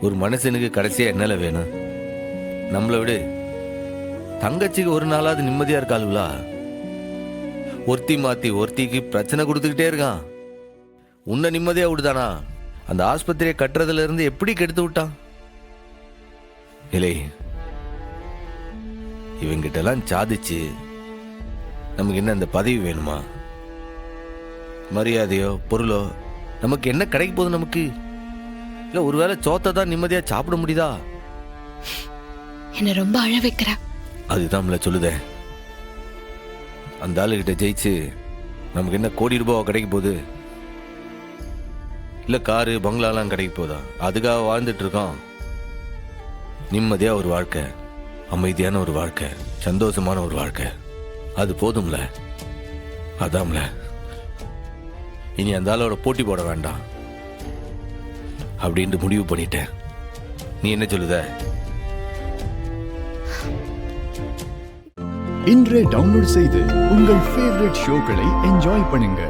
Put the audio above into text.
ஒரு மனுஷனுக்கு கடைசியா என்னல வேணும்? நம்மளை விடு, தங்கச்சிக்கு ஒரு நாளாவது நிம்மதியா இருக்காளுங்களா? ஒருத்தி மாத்தி ஒருத்திக்கு பிரச்சனை கொடுத்துக்கிட்டே இருக்கான். உன்னை நிம்மதியா விடுதானா? அந்த ஆஸ்பத்திரியை கட்டுறதுல இருந்து எப்படி கெடுத்து விட்டான்? இல்லை, இவங்கிட்ட எல்லாம் சாதிச்சு நமக்கு என்ன அந்த பதவி வேணுமா? மரியாதையோ பொருளோ நமக்கு என்ன கிடைக்க போகுது? நமக்கு இல்ல ஒருவேளை சோத்தை தான் நிம்மதியா சாப்பிட முடியுதா? என்ன ரொம்ப அழ வைக்கிற. அதுதான் சொல்லுதேன். அந்த ஆளுகிட்ட ஜெயிச்சு நமக்கு என்ன கோடி ரூபாய் கிடைக்க போகுது? இல்ல காரு பங்களாலாம் கிடைக்க போதா? அதுக்காக வாழ்ந்துட்டு இருக்கோம். நிம்மதியா ஒரு வாழ்க்கை, அமைதியான ஒரு வாழ்க்கை, சந்தோஷமான ஒரு வாழ்க்கை, அது போதும்ல. அதாம்ல, இனி அந்த ஆளோட போட்டி போட வேண்டாம் அப்படின்ட்டு முடிவு பண்ணிட்டேன். நீ என்ன சொல்லுத? இன்றே டவுன்லோட் செய்து உங்கள் ஃபேவரட் ஷோக்களை என்ஜாய் பண்ணுங்க.